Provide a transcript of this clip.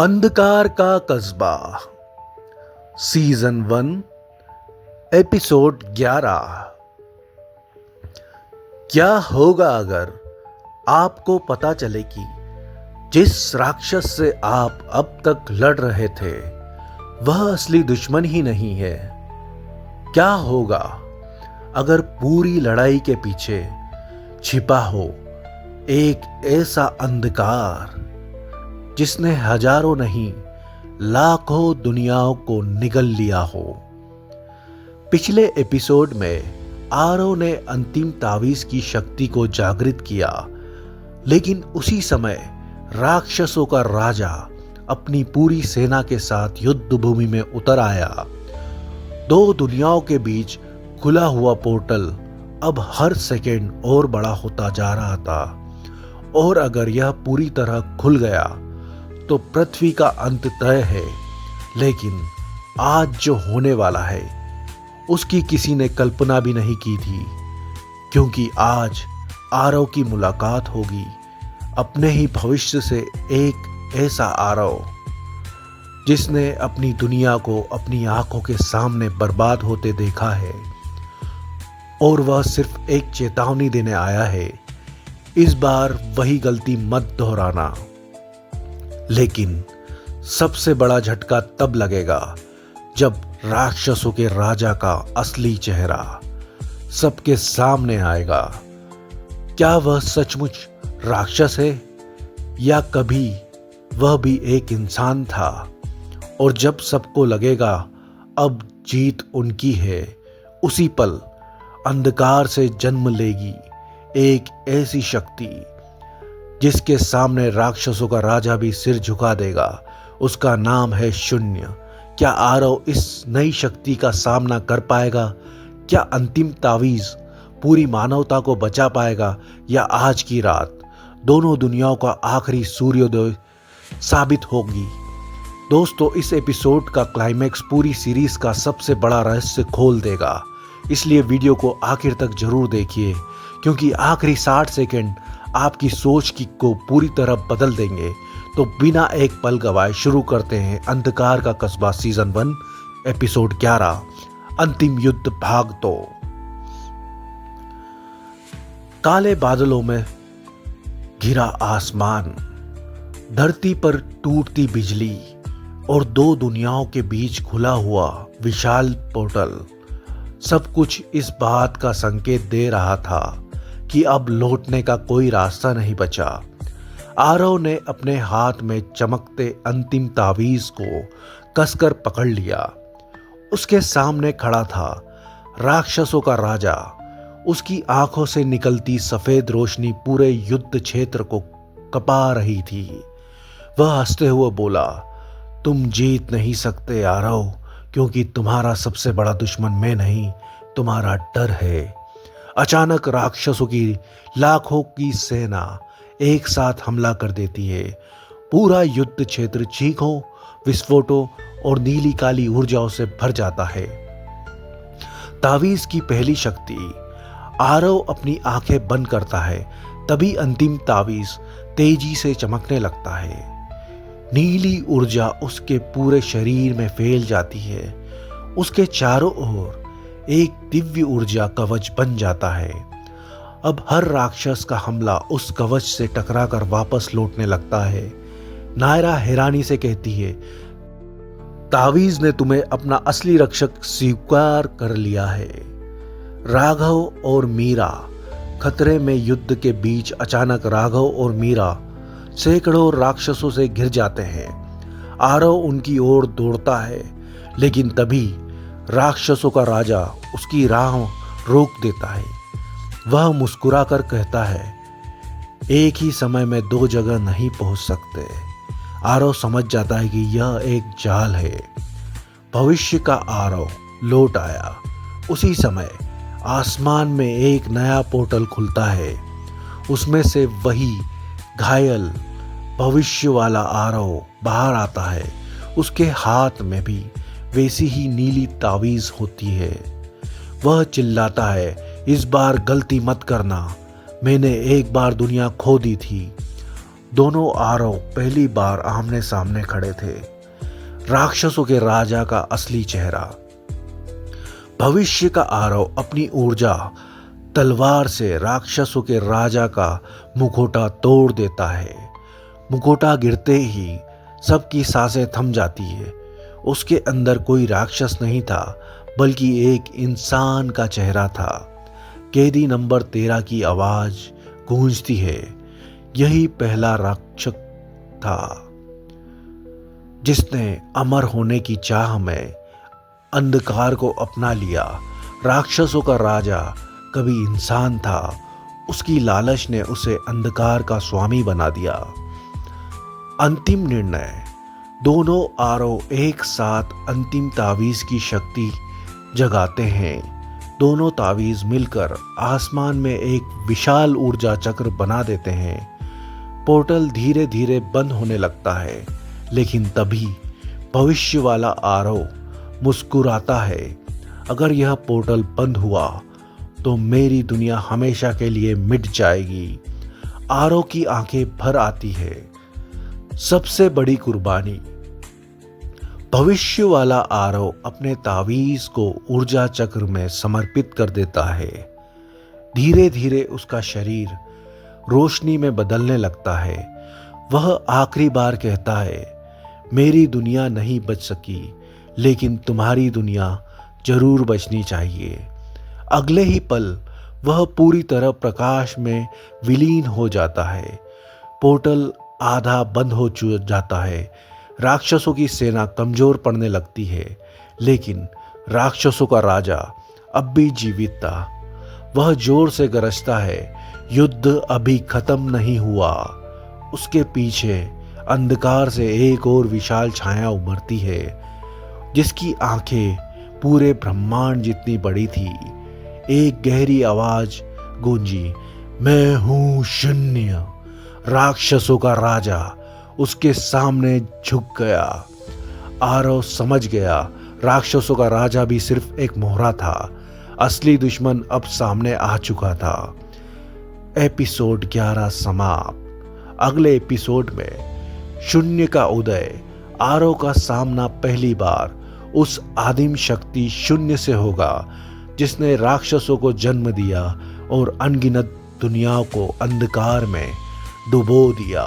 अंधकार का कस्बा सीजन 1 एपिसोड 11। क्या होगा अगर आपको पता चले कि जिस राक्षस से आप अब तक लड़ रहे थे वह असली दुश्मन ही नहीं है? क्या होगा अगर पूरी लड़ाई के पीछे छिपा हो एक ऐसा अंधकार जिसने हजारों नहीं लाखों दुनियाओं को निगल लिया हो? पिछले एपिसोड में आरव ने अंतिम तावीज की शक्ति को जागृत किया, लेकिन उसी समय राक्षसों का राजा अपनी पूरी सेना के साथ युद्ध भूमि में उतर आया। दो दुनियाओं के बीच खुला हुआ पोर्टल अब हर सेकेंड और बड़ा होता जा रहा था, और अगर यह पूरी तरह खुल गया तो पृथ्वी का अंत तय है। लेकिन आज जो होने वाला है उसकी किसी ने कल्पना भी नहीं की थी, क्योंकि आज आरव की मुलाकात होगी अपने ही भविष्य से, एक ऐसा आरव जिसने अपनी दुनिया को अपनी आंखों के सामने बर्बाद होते देखा है, और वह सिर्फ एक चेतावनी देने आया है, इस बार वही गलती मत दोहराना। लेकिन सबसे बड़ा झटका तब लगेगा जब राक्षसों के राजा का असली चेहरा सबके सामने आएगा। क्या वह सचमुच राक्षस है या कभी वह भी एक इंसान था? और जब सबको लगेगा अब जीत उनकी है, उसी पल अंधकार से जन्म लेगी एक ऐसी शक्ति जिसके सामने राक्षसों का राजा भी सिर झुका देगा। उसका नाम है शून्य। क्या आरव इस नई शक्ति का सामना कर पाएगा? क्या अंतिम तावीज पूरी मानवता को बचा पाएगा, या आज की रात दोनों दुनियाओं का आखिरी सूर्योदय साबित होगी? दोस्तों, इस एपिसोड का क्लाइमैक्स पूरी सीरीज का सबसे बड़ा रहस्य खोल देगा, इसलिए वीडियो को आखिर तक जरूर देखिए, क्योंकि आखिरी 60 सेकंड आपकी सोच को पूरी तरह बदल देंगे। तो बिना एक पल गवाए शुरू करते हैं अंधकार का कस्बा सीजन 1 एपिसोड 11 अंतिम युद्ध भाग 2। काले बादलों में घिरा आसमान, धरती पर टूटती बिजली और दो दुनियाओं के बीच खुला हुआ विशाल पोर्टल, सब कुछ इस बात का संकेत दे रहा था कि अब लौटने का कोई रास्ता नहीं बचा। आरव ने अपने हाथ में चमकते अंतिम तावीज को कसकर पकड़ लिया। उसके सामने खड़ा था राक्षसों का राजा। उसकी आंखों से निकलती सफेद रोशनी पूरे युद्ध क्षेत्र को कपा रही थी। वह हंसते हुए बोला, तुम जीत नहीं सकते आरव, क्योंकि तुम्हारा सबसे बड़ा दुश्मन मैं नहीं, तुम्हारा डर है। अचानक राक्षसों की लाखों की सेना एक साथ हमला कर देती है। पूरा युद्ध क्षेत्र चीखों, विस्फोटों और नीली काली ऊर्जाओं से भर जाता है। तावीज की पहली शक्ति। आरव अपनी आंखें बंद करता है, तभी अंतिम तावीज तेजी से चमकने लगता है। नीली ऊर्जा उसके पूरे शरीर में फैल जाती है। उसके चारों ओर एक दिव्य ऊर्जा कवच बन जाता है। अब हर राक्षस का हमला उस कवच से टकराकर वापस लौटने लगता है। नायरा हैरानी से कहती है, तावीज ने तुम्हें अपना असली रक्षक स्वीकार कर लिया है। राघव और मीरा खतरे में युद्ध के बीच अचानक राघव और मीरा सैकड़ों राक्षसों से घिर जाते हैं। आरव उनकी ओर दौड़ता है, लेकिन तभी राक्षसों का राजा उसकी राह रोक देता है। वह मुस्कुराकर कहता है, एक ही समय में दो जगह नहीं पहुंच सकते। आरव समझ जाता है कि यह एक जाल है। भविष्य का आरव लौट आया। उसी समय आसमान में एक नया पोर्टल खुलता है। उसमें से वही घायल भविष्य वाला आरव बाहर आता है। उसके हाथ में भी वैसी ही नीली तावीज होती है। वह चिल्लाता है, इस बार गलती मत करना, मैंने एक बार दुनिया खो दी थी, दोनों आरव पहली बार आमने सामने खड़े थे। राक्षसों के राजा का असली चेहरा। भविष्य का आरव अपनी ऊर्जा तलवार से राक्षसों के राजा का मुखौटा तोड़ देता है। मुखौटा गिरते ही सबकी सांसें थम जाती है। उसके अंदर कोई राक्षस नहीं था, बल्कि एक इंसान का चेहरा था। कैदी नंबर 13 की आवाज गूंजती है। यही पहला राक्षस था जिसने अमर होने की चाह में अंधकार को अपना लिया। राक्षसों का राजा कभी इंसान था, उसकी लालच ने उसे अंधकार का स्वामी बना दिया। अंतिम निर्णय। दोनों आरव एक साथ अंतिम तावीज की शक्ति जगाते हैं। दोनों तावीज मिलकर आसमान में एक विशाल ऊर्जा चक्र बना देते हैं। पोर्टल धीरे धीरे बंद होने लगता है, लेकिन तभी भविष्य वाला आरव मुस्कुराता है। अगर यह पोर्टल बंद हुआ तो मेरी दुनिया हमेशा के लिए मिट जाएगी। आरव की आंखें भर आती है। सबसे बड़ी कुर्बानी। भविष्य वाला आरव अपने तावीज को ऊर्जा चक्र में समर्पित कर देता है। धीरे धीरे उसका शरीर रोशनी में बदलने लगता है। वह आखिरी बार कहता है, मेरी दुनिया नहीं बच सकी, लेकिन तुम्हारी दुनिया जरूर बचनी चाहिए। अगले ही पल वह पूरी तरह प्रकाश में विलीन हो जाता है। पोर्टल आधा बंद हो जाता है। राक्षसों की सेना कमजोर पड़ने लगती है, लेकिन राक्षसों का राजा अब भी जीवित था। वह जोर से गरजता है, युद्ध अभी खत्म नहीं हुआ। उसके पीछे अंधकार से एक और विशाल छाया उभरती है, जिसकी आंखें पूरे ब्रह्मांड जितनी बड़ी थी। एक गहरी आवाज गूंजी, मैं हूं शून्य। राक्षसों का राजा उसके सामने झुक गया। आरव समझ गया, राक्षसों का राजा भी सिर्फ एक मोहरा था। असली दुश्मन अब सामने आ चुका था। एपिसोड 11 समाप्त। अगले एपिसोड में शून्य का उदय। आरव का सामना पहली बार उस आदिम शक्ति शून्य से होगा, जिसने राक्षसों को जन्म दिया और अनगिनत दुनियाओं को अंधकार में डुबो दिया।